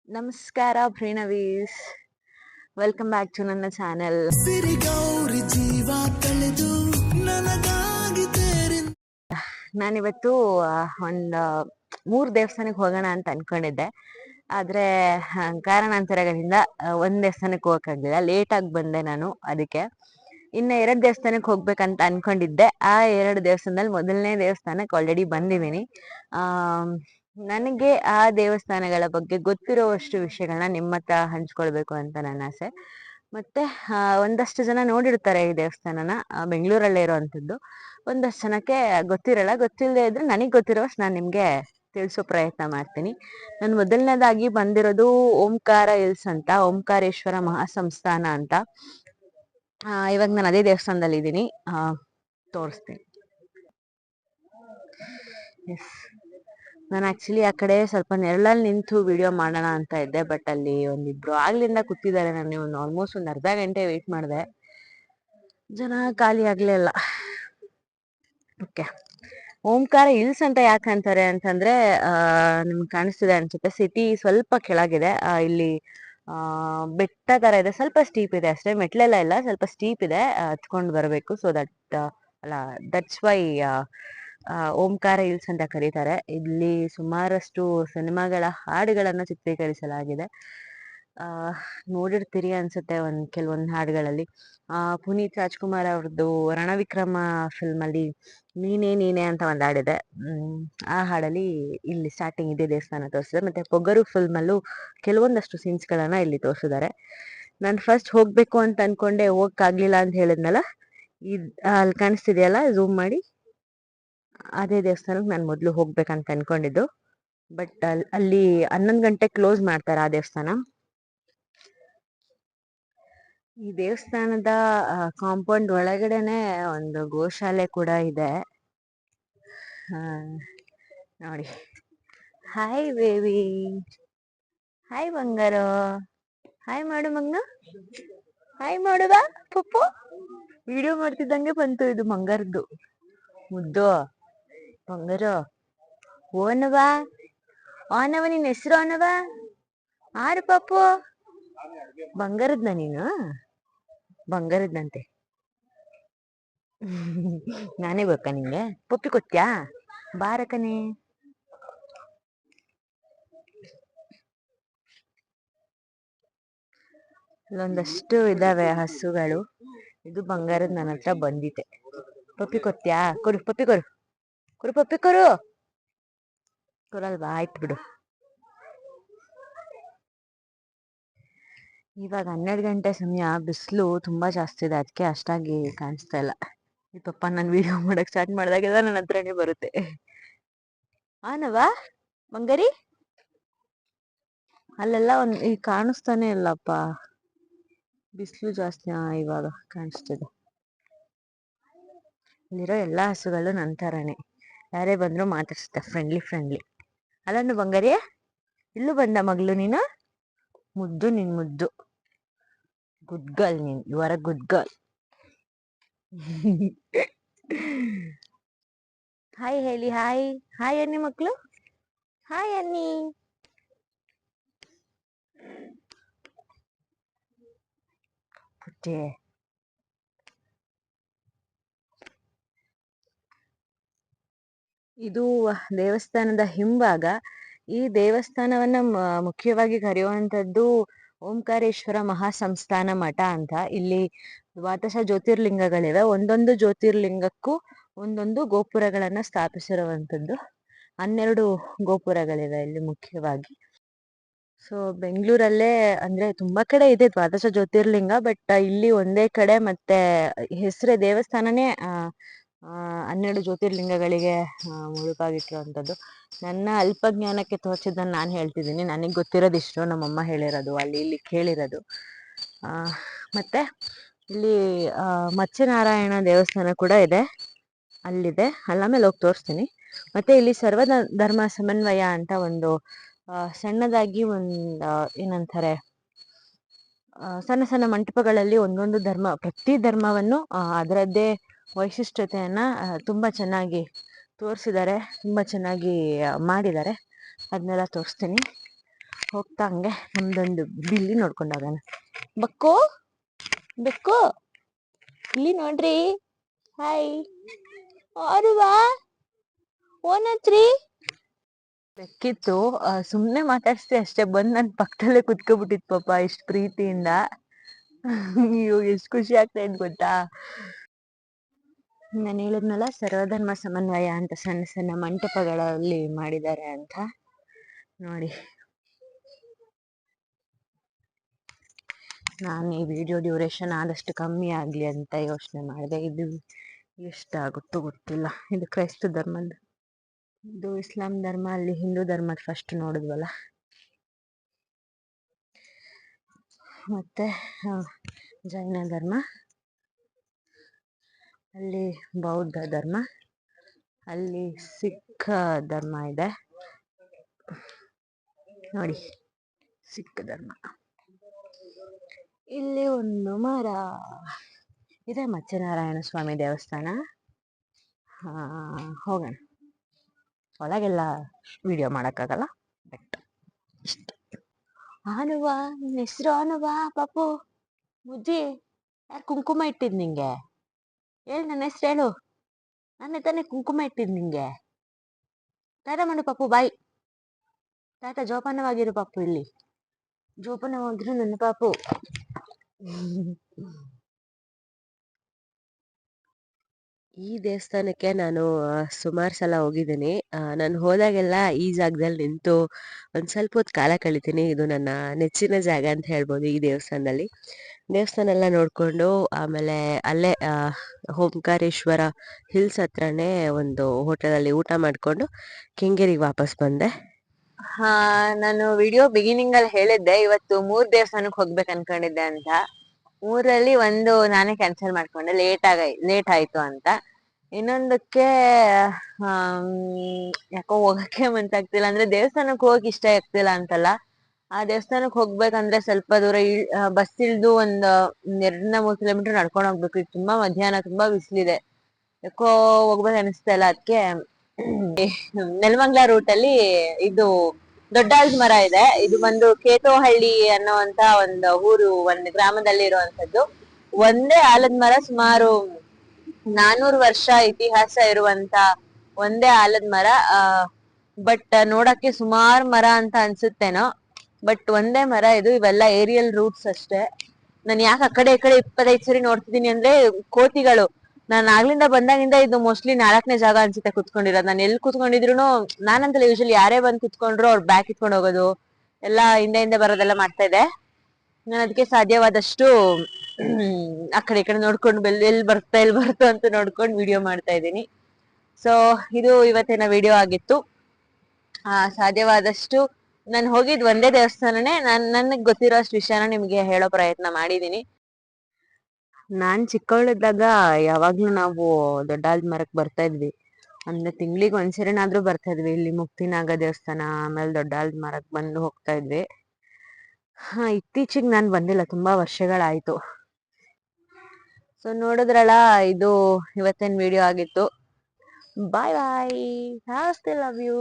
ನಮಸ್ಕಾರ ಪ್ರಣವೀಸ್, welcome back to ನನ್ನ channel. ನಾನಿವತ್ತು ಒಂದು 3 ದೇವಸ್ಥಾನಕ್ಕೆ ಹೋಗೋಣ ಅಂತ ಅನ್ಕೊಂಡಿದ್ದೆ. ಆದ್ರೆ ಕಾರಣಾಂತರಗಳಿಂದ ಒಂದ್ ದೇವಸ್ಥಾನಕ್ಕೆ ಹೋಗಕ್ಕಾಗ್ಲಿಲ್ಲ. ಲೇಟ್ ಆಗಿ ಬಂದೆ ನಾನು. ಅದಕ್ಕೆ ಇನ್ನ 2 ದೇವಸ್ಥಾನಕ್ಕೆ ಹೋಗ್ಬೇಕಂತ ಅನ್ಕೊಂಡಿದ್ದೆ. ಆ 2 ದೇವಸ್ಥಾನದಲ್ಲಿ ಮೊದಲನೇ ದೇವಸ್ಥಾನಕ್ಕೆ ಆಲ್ರೆಡಿ ಬಂದಿದ್ದೀನಿ. ನನಗೆ ಆ ದೇವಸ್ಥಾನಗಳ ಬಗ್ಗೆ ಗೊತ್ತಿರುವಷ್ಟು ವಿಷಯಗಳನ್ನ ನಿಮ್ಮ ಹತ್ರ ಹಂಚ್ಕೊಳ್ಬೇಕು ಅಂತ ನನ್ನ ಆಸೆ. ಮತ್ತೆ ಒಂದಷ್ಟು ಜನ ನೋಡಿರ್ತಾರೆ ಈ ದೇವಸ್ಥಾನನ, ಬೆಂಗಳೂರಲ್ಲೇ ಇರೋವಂಥದ್ದು. ಒಂದಷ್ಟು ಜನಕ್ಕೆ ಗೊತ್ತಿಲ್ಲದೆ ಇದ್ರೆ ನನಗೆ ಗೊತ್ತಿರೋಷ್ಟು ನಾನು ನಿಮ್ಗೆ ತಿಳಿಸೋ ಪ್ರಯತ್ನ ಮಾಡ್ತೀನಿ. ನಾನು ಮೊದಲನೇದಾಗಿ ಬಂದಿರೋದು ಓಂಕಾರ ಹಿಲ್ಸ್ ಅಂತ, ಓಂಕಾರೇಶ್ವರ ಮಹಾಸಂಸ್ಥಾನ ಅಂತ. ಇವಾಗ ನಾನು ಅದೇ ದೇವಸ್ಥಾನದಲ್ಲಿ ಇದ್ದೀನಿ. ತೋರಿಸ್ತೀನಿ. ಎಸ್, ನಾನು ಆಕ್ಚುಲಿ ಆ ಕಡೆ ಸ್ವಲ್ಪ ನೆರಳಲ್ಲಿ ನಿಂತು ವಿಡಿಯೋ ಮಾಡೋಣ ಅಂತ ಇದ್ದೆ. ಬಟ್ ಅಲ್ಲಿ ಒಂದಿಬ್ರು ಆಗ್ಲಿಂದ ಕೂತಿದ್ದಾರೆ. ನಾನು ಆಲ್ಮೋಸ್ಟ್ ಒಂದು ಅರ್ಧ ಗಂಟೆ ವೇಟ್ ಮಾಡಿದೆ, ಜನ ಖಾಲಿ ಆಗ್ಲೇ ಇಲ್ಲ. ಓಕೆ, ಓಂಕಾರ ಹಿಲ್ಸ್ ಅಂತ ಯಾಕೆ ಅಂತಾರೆ ಅಂತಂದ್ರೆ, ನಿಮ್ಗೆ ಕಾಣಿಸ್ತಿದೆ ಅನ್ಸುತ್ತೆ, ಸಿಟಿ ಸ್ವಲ್ಪ ಕೆಳಗಿದೆ. ಇಲ್ಲಿ ಬೆಟ್ಟ ತರ ಇದೆ, ಸ್ವಲ್ಪ ಸ್ಟೀಪ್ ಇದೆ ಅಷ್ಟೇ, ಮೆಟ್ಲೆಲ್ಲ ಇಲ್ಲ, ಸ್ವಲ್ಪ ಸ್ಟೀಪ್ ಇದೆ, ಹತ್ಕೊಂಡು ಬರಬೇಕು. So that's why Omkara hills ಅಂತ ಕರೀತಾರೆ. ಇಲ್ಲಿ ಸುಮಾರಷ್ಟು ಸಿನಿಮಾಗಳ ಹಾಡುಗಳನ್ನ ಚಿತ್ರೀಕರಿಸಲಾಗಿದೆ. ನೋಡಿರ್ತೀರಿ ಅನ್ಸುತ್ತೆ ಕೆಲವೊಂದು ಹಾಡುಗಳಲ್ಲಿ. ಪುನೀತ್ ರಾಜ್ಕುಮಾರ್ ಅವ್ರದ್ದು ರಣವಿಕ್ರಮ ಫಿಲ್ಮ್ ಅಲ್ಲಿ ನೀನೇ ನೀನೇ ಅಂತ ಒಂದು ಹಾಡಿದೆ. ಆ ಹಾಡಲ್ಲಿ ಇಲ್ಲಿ ಸ್ಟಾರ್ಟಿಂಗ್ ಇದೆ ದೇವಸ್ಥಾನ ತೋರಿಸಿದೆ. ಮತ್ತೆ ಪೊಗರು ಫಿಲ್ಮ್ ಅಲ್ಲೂ ಕೆಲವೊಂದಷ್ಟು ಸೀನ್ಸ್ ಗಳನ್ನ ಇಲ್ಲಿ ತೋರಿಸಿದ್ದಾರೆ. ನಾನು ಫಸ್ಟ್ ಹೋಗ್ಬೇಕು ಅಂತ ಅನ್ಕೊಂಡೆ, ಹೋಗಕ್ಕಾಗ್ಲಿಲ್ಲ ಅಂತ ಹೇಳಿದ್ನಲ್ಲ, ಅಲ್ಲಿ ಕಾಣಿಸ್ತಿದೆಯಲ್ಲ ಝೂಮ್ ಮಾಡಿ, ಅದೇ ದೇವಸ್ಥಾನಕ್ಕೆ ನಾನು ಮೊದಲು ಹೋಗ್ಬೇಕಂತ ಅನ್ಕೊಂಡಿದ್ದು. ಬಟ್ ಅಲ್ಲಿ 11 ಗಂಟೆ ಕ್ಲೋಸ್ ಮಾಡ್ತಾರೆ ಆ ದೇವಸ್ಥಾನ. ಈ ದೇವಸ್ಥಾನದ ಕಾಂಪೌಂಡ್ ಒಳಗಡೆನೆ ಒಂದು ಗೋಶಾಲೆ ಕೂಡ ಇದೆ. ನೋಡಿ. ಹಾಯ್ ಬೇಬಿ, ಹಾಯ್ ಬಂಗಾರ, ಹಾಯ್ ಮಾಡು ಮಂಗ, ಹಾಯ್ ಮಾಡುವ ಪಪ್ಪು. ವಿಡಿಯೋ ಮಾಡ್ತಿದ್ದಂಗೆ ಬಂತು ಇದು ಮಂಗಾರದ್ದು ಮುದ್ದು. ಬಂಗಾರ ಓನವ, ಓನವ, ನಿನ್ನ ಹೆಸರು ಓನವ? ಆರು ಪಪ್ಪು. ಬಂಗಾರದ್ನ ನೀನು? ಬಂಗಾರದ್ನಂತೆ. ನಾನೇ ಬೇಕಾ ನಿಂಗೆ? ಪಪ್ಪಿ ಕೊತ್ಯಾ? ಬಾರಕನೆ. ಇಲ್ಲೊಂದಷ್ಟು ಇದಾವೆ ಹಸುಗಳು. ಇದು ಬಂಗಾರದ ನನ್ನ ಹತ್ರ ಬಂದಿದೆ. ಪಪ್ಪಿ ಕೊತ್ಯಾ? ಕೊಡು ಪಪ್ಪಿ, ಕೊಡು ಕೊಡು ಪಪ್ಪಿ, ಕೊಡು. ಕೊಡಲ್ವಾ? ಆಯ್ತು ಬಿಡು. ಇವಾಗ 12 ಗಂಟೆ ಸಮಯ, ಬಿಸಿಲು ತುಂಬಾ ಜಾಸ್ತಿ ಇದೆ, ಅದಕ್ಕೆ ಅಷ್ಟಾಗಿ ಕಾಣಿಸ್ತಾ ಇಲ್ಲ. ಈ ಪಪ್ಪ ನಾನು ವಿಡಿಯೋ ಮಾಡಕ್ ಸ್ಟಾರ್ಟ್ ಮಾಡಿದಾಗೆಲ್ಲ ನನ್ನ ಹತ್ರನೇ ಬರುತ್ತೆ. ಆನವಾ ಮಂಗರಿ? ಅಲ್ಲೆಲ್ಲ ಈಗ ಕಾಣಿಸ್ತಾನೆ ಇಲ್ಲಪ್ಪ, ಬಿಸಿಲು ಜಾಸ್ತಿ. ಇವಾಗ ಕಾಣಿಸ್ತಿದೆ. ಇಲ್ಲಿರೋ ಎಲ್ಲಾ ಹಸುಗಳು ನನ್ನ ತರಾನೇ, ಯಾರೇ ಬಂದ್ರು ಮಾತಾಡ್ಸುತ್ತೆ, ಫ್ರೆಂಡ್ಲಿ. ಅಲ್ಲನ್ನು ಬಂಗಾರಿ, ಇಲ್ಲೂ ಬಂದ ಮಗಳು ನೀನು? ಮುದ್ದು, ನಿನ್ ಮುದ್ದು, ಗುಡ್ ಗರ್ಲ್ ನೀನ್, you are a good girl. Hi ಹೇಳಿ, ಹಾಯ್ ಹಾಯ್ ಅನ್ನಿ ಮಕ್ಕಳು, ಹಾಯ್ ಅನ್ನಿ. ಪುಟ್ಟೆ, ಇದು ದೇವಸ್ಥಾನದ ಹಿಂಭಾಗ. ಈ ದೇವಸ್ಥಾನವನ್ನ ಮುಖ್ಯವಾಗಿ ಕರೆಯುವಂತದ್ದು ಓಂಕಾರೇಶ್ವರ ಮಹಾಸಂಸ್ಥಾನ ಮಠ ಅಂತ. ಇಲ್ಲಿ ದ್ವಾದಶ ಜ್ಯೋತಿರ್ಲಿಂಗಗಳಿವೆ. ಒಂದೊಂದು ಜ್ಯೋತಿರ್ಲಿಂಗಕ್ಕೂ ಒಂದೊಂದು ಗೋಪುರಗಳನ್ನ ಸ್ಥಾಪಿಸಿರುವಂತದ್ದು. 12 ಗೋಪುರಗಳಿವೆ ಇಲ್ಲಿ ಮುಖ್ಯವಾಗಿ. ಸೊ ಬೆಂಗಳೂರಲ್ಲೇ ಅಂದ್ರೆ ತುಂಬಾ ಕಡೆ ಇದೆ ದ್ವಾದಶ ಜ್ಯೋತಿರ್ಲಿಂಗ, ಬಟ್ ಇಲ್ಲಿ ಒಂದೇ ಕಡೆ. ಮತ್ತೆ ಹೆಸರೇ ದೇವಸ್ಥಾನನೇ 12 ಜ್ಯೋತಿರ್ಲಿಂಗಗಳಿಗೆ ಮುಳುಪಾಗಿಟ್ಟಿರುವಂಥದ್ದು. ನನ್ನ ಅಲ್ಪ ಜ್ಞಾನಕ್ಕೆ ತೋಚಿದ್ದನ್ನು ನಾನು ಹೇಳ್ತಿದ್ದೀನಿ. ನನಗೆ ಗೊತ್ತಿರೋದಿಷ್ಟು, ನಮ್ಮಮ್ಮ ಹೇಳಿರೋದು, ಅಲ್ಲಿ ಇಲ್ಲಿ ಕೇಳಿರೋದು. ಮತ್ತೆ ಇಲ್ಲಿ ಮತ್ಸ್ಯನಾರಾಯಣ ದೇವಸ್ಥಾನ ಕೂಡ ಇದೆ, ಅಲ್ಲಿದೆ, ಅಲ್ಲಾಮೇಲೆ ಹೋಗಿ ತೋರಿಸ್ತೀನಿ. ಮತ್ತೆ ಇಲ್ಲಿ ಸರ್ವ ಧರ್ಮ ಸಮನ್ವಯ ಅಂತ ಒಂದು ಸಣ್ಣದಾಗಿ ಏನಂತಾರೆ, ಸಣ್ಣ ಸಣ್ಣ ಮಂಟಪಗಳಲ್ಲಿ ಒಂದೊಂದು ಧರ್ಮ, ಪ್ರತಿ ಧರ್ಮವನ್ನು ಅದರದ್ದೇ ವೈಶಿಷ್ಟ್ಯತೆಯನ್ನ ತುಂಬಾ ಚೆನ್ನಾಗಿ ತೋರಿಸಿದ್ದಾರೆ, ತುಂಬಾ ಚೆನ್ನಾಗಿ ಮಾಡಿದ್ದಾರೆ. ಅದನ್ನೆಲ್ಲ ತೋರಿಸ್ತೀನಿ. ಹೋಗ್ತಾ ಹಂಗೆ ನಮ್ದೊಂದು ಬಿಲ್ಲಿ ನೋಡ್ಕೊಂಡು ಹೋಗೋಣ. ಬಕ್ಕು ಬೆಕ್ಕು ಇಲ್ಲಿ ನೋಡ್ರಿ. ಹಾಯ್ ಆರುವಾ ಓನತ್ರಿ. ಬೆಕ್ಕಿತ್ತು, ಸುಮ್ನೆ ಮಾತಾಡ್ಸ್ದೆ ಅಷ್ಟೇ, ಬಂದ್ ನನ್ ಪಕ್ಕದಲ್ಲೇ ಕುತ್ಕೊಬಿಟ್ಟಿತ್ ಪಾಪ ಇಷ್ಟ ಪ್ರೀತಿಯಿಂದ. ಅಯ್ಯೋ ಎಷ್ಟ್ ಖುಷಿ ಆಗ್ತಾ ಇದ್ ಗೊತ್ತಾ. ನಾನು ಹೇಳಿದ್ನಲ್ಲ ಸರ್ವಧರ್ಮ ಸಮನ್ವಯ ಅಂತ ಸಣ್ಣ ಸಣ್ಣ ಮಂಟಪಗಳಲ್ಲಿ ಮಾಡಿದ್ದಾರೆ ಅಂತ ನೋಡಿ. ನಾನು ಈ ವಿಡಿಯೋ ಡ್ಯೂರೇಷನ್ ಆದಷ್ಟು ಕಮ್ಮಿ ಆಗ್ಲಿ ಅಂತ ಯೋಚನೆ ಮಾಡಿದೆ. ಇದು ಎಷ್ಟಾಗುತ್ತೋ ಗೊತ್ತಿಲ್ಲ. ಇದು ಕ್ರೈಸ್ತ ಧರ್ಮದ್ದು, ಇದು ಇಸ್ಲಾಂ ಧರ್ಮ, ಅಲ್ಲಿ ಹಿಂದೂ ಧರ್ಮದ ಫಸ್ಟ್ ನೋಡಿದ್ವಲ್ಲ. ಮತ್ತೆ ಜೈನ ಧರ್ಮ, ಅಲ್ಲಿ ಬೌದ್ಧ ಧರ್ಮ, ಅಲ್ಲಿ ಸಿಖ್ ಧರ್ಮ ಇದೆ ನೋಡಿ, ಸಿಖ್ ಧರ್ಮ. ಇಲ್ಲಿ ಒಂದು ಮರ ಇದೆ, ಮತ್ಸ್ಯನಾರಾಯಣ ಸ್ವಾಮಿ ದೇವಸ್ಥಾನ. ಹೋಗೋಣ. ಒಳಗೆಲ್ಲ ವಿಡಿಯೋ ಮಾಡಕ್ಕಾಗಲ್ಲ, ಬಟ್ ಇಷ್ಟೆ. ಆನುವಾ, ನಿನ್ನ ಹೆಸರು ಆನುವಾ ಪಾಪು ಮುಜ್ಜಿ? ಯಾರು ಕುಂಕುಮ ಇಟ್ಟಿದ್ ನಿಂಗೆ? ಹೇಳು ನನ್ನ ಹೆಸರು ಹೇಳು. ನಾನೇ ತಾನೇ ಕುಂಕುಮ ಇಟ್ಟಿದ್ ನಿಂಗೆ. ಟಾಟ ಮಾಡು ಪಾಪು, ಬಾಯ್. ಟಾಟ, ಜೋಪಾನವಾಗಿರು ಪಾಪು. ಇಲ್ಲಿ ಜೋಪಾನವಾಗಿರು ನನ್ನ ಪಾಪು. ಈ ದೇವಸ್ಥಾನಕ್ಕೆ ನಾನು ಸುಮಾರು ಸಲ ಹೋಗಿದ್ದೀನಿ. ನಾನು ಹೋದಾಗೆಲ್ಲ ಈ ಜಾಗದಲ್ಲಿ ನಿಂತು ಒಂದ್ ಸ್ವಲ್ಪ ಹೊತ್ತು ಕಾಲ ಕಳಿತೀನಿ. ಇದು ನನ್ನ ನೆಚ್ಚಿನ ಜಾಗ ಅಂತ ಹೇಳ್ಬೋದು. ಈ ದೇವಸ್ಥಾನದಲ್ಲಿ ದೇವಸ್ಥಾನ ಎಲ್ಲ ನೋಡ್ಕೊಂಡು ಆಮೇಲೆ ಅಲ್ಲೇ ಓಂಕಾರೇಶ್ವರ ಹಿಲ್ಸ್ ಹತ್ರನೇ ಒಂದು ಹೋಟೆಲಲ್ಲಿ ಊಟ ಮಾಡ್ಕೊಂಡು ಕೆಂಗೇರಿಗೆ ವಾಪಸ್ ಬಂದೆ. ನಾನು ವಿಡಿಯೋ ಬಿಗಿನಿಂಗ್ ಅಲ್ಲಿ ಹೇಳಿದ್ದೆ ಇವತ್ತು 3 ದೇವಸ್ಥಾನಕ್ಕೆ ಹೋಗ್ಬೇಕು ಅನ್ಕೊಂಡಿದ್ದೆ ಅಂತ. 3ರಲ್ಲಿ ಒಂದು ನಾನೇ ಕ್ಯಾನ್ಸಲ್ ಮಾಡ್ಕೊಂಡೆ, ಲೇಟ್ ಆಯ್ತು ಅಂತ. ಇನ್ನೊಂದಕ್ಕೆ ಯಾಕೋ ಹೋಗಕ್ಕೆ ಮನ್ಸಾಗ್ತಿಲ್ಲ. ಅಂದ್ರೆ ದೇವಸ್ಥಾನಕ್ಕೆ ಹೋಗಕ್ ಇಷ್ಟ ಆಗ್ತಿಲ್ಲ ಅಂತಲ್ಲ, ಆ ದೇವಸ್ಥಾನಕ್ಕೆ ಹೋಗ್ಬೇಕಂದ್ರೆ ಸ್ವಲ್ಪ ದೂರ ಬಸ್ ಇಳ್ದು ಒಂದ್ 2-3 ಕಿಲೋಮೀಟರ್ ನಡ್ಕೊಂಡು ಹೋಗ್ಬೇಕು. ಇದು ತುಂಬಾ ಮಧ್ಯಾಹ್ನ, ತುಂಬಾ ಬಿಸಿಲಿದೆ, ಯಾಕೋ ಹೋಗ್ಬೇಕು ಅನಿಸ್ತಾ ಇಲ್ಲ. ಅದಕ್ಕೆ ನೆಲಮಂಗ್ಲ ರೂಟ್ ಅಲ್ಲಿ ಇದು ದೊಡ್ಡ ಆಲದ ಮರ ಇದೆ. ಇದು ಬಂದು ಕೇತೋಹಳ್ಳಿ ಅನ್ನೋಂತ ಒಂದು ಊರು, ಒಂದು ಗ್ರಾಮದಲ್ಲಿ ಇರುವಂತದ್ದು. ಒಂದೇ ಆಲದ ಮರ, ಸುಮಾರು 400 ವರ್ಷ ಇತಿಹಾಸ ಇರುವಂತ ಒಂದೇ ಆಲದ ಮರ. ಬಟ್ ನೋಡಕ್ಕೆ ಸುಮಾರು ಮರ ಅಂತ ಅನ್ಸುತ್ತೇನೋ, ಬಟ್ ಒಂದೇ ಮರ ಇದು. ಇವೆಲ್ಲ ಏರಿಯಲ್ ರೂಟ್ಸ್ ಅಷ್ಟೇ. ನಾನು ಯಾಕೆ ಆ ಕಡೆ ಈ ಕಡೆ 25 ಸರಿ ನೋಡ್ತಿದ್ದೀನಿ ಅಂದ್ರೆ ಕೋತಿಗಳು. ನಾನು ಆಗ್ಲಿಂದ ಬಂದಾಗಿಂದ ಇದು ಮೋಸ್ಟ್ಲಿ 4ನೇ ಜಾಗ ಅನ್ಸುತ್ತೆ ಕುತ್ಕೊಂಡಿರೋದು. ನಾನು ಎಲ್ಲಿ ಕುತ್ಕೊಂಡಿದ್ರು, ನಾನಂತಲ್ಲ, ಯೂಶಲಿ ಯಾರೇ ಬಂದ್ ಕುತ್ಕೊಂಡ್ರು ಅವ್ರು ಬ್ಯಾಗ್ ಇಟ್ಕೊಂಡು ಹೋಗೋದು, ಎಲ್ಲಾ ಹಿಂದೆ ಬರೋದೆಲ್ಲ ಮಾಡ್ತಾ ಇದೆ. ನಾನು ಅದಕ್ಕೆ ಸಾಧ್ಯವಾದಷ್ಟು ಆ ಕಡೆ ಈ ಕಡೆ ನೋಡ್ಕೊಂಡು ಎಲ್ಲಿ ಬರುತ್ತೋ ಅಂತ ನೋಡ್ಕೊಂಡು ವಿಡಿಯೋ ಮಾಡ್ತಾ ಇದ್ದೀನಿ. ಸೊ ಇದು ಇವತ್ತಿನ ವಿಡಿಯೋ ಆಗಿತ್ತು. ಸಾಧ್ಯವಾದಷ್ಟು ನಾನು ಹೋಗಿದ್ ಒಂದೇ ದೇವಸ್ಥಾನನೇ. ನನಗ್ ಗೊತ್ತಿರೋ ಅಷ್ಟು ವಿಷಯನ ನಿಮ್ಗೆ ಹೇಳೋ ಪ್ರಯತ್ನ ಮಾಡಿದೀನಿ. ನಾನ್ ಚಿಕ್ಕವಳಿದ್ದಾಗ ಯಾವಾಗ್ಲೂ ನಾವು ದೊಡ್ಡ ಆಲದ ಮರಕ್ ಬರ್ತಾ ಇದ್ವಿ. ಅಂದ್ರೆ ತಿಂಗ್ಳಿಗೆ ಒಂದ್ಸರಿನಾದ್ರೂ ಬರ್ತಾ ಇದ್ವಿ. ಇಲ್ಲಿ ಮುಕ್ತಿನಾಗ ದೇವಸ್ಥಾನ, ಆಮೇಲೆ ದೊಡ್ಡ ಆಲದ ಮರಕ್ ಬಂದು ಹೋಗ್ತಾ ಇದ್ವಿ. ಇತ್ತೀಚಿಗೆ ನಾನು ಬಂದಿಲ್ಲ, ತುಂಬಾ ವರ್ಷಗಳಾಯ್ತು. ಸೊ ನೋಡಿದ್ರಲ್ಲ, ಇದು ಇವತ್ತಿನ ವಿಡಿಯೋ ಆಗಿತ್ತು. ಬಾಯ್ ಬಾಯ್, ನಮಸ್ತೆ, ಲವ್ ಯು.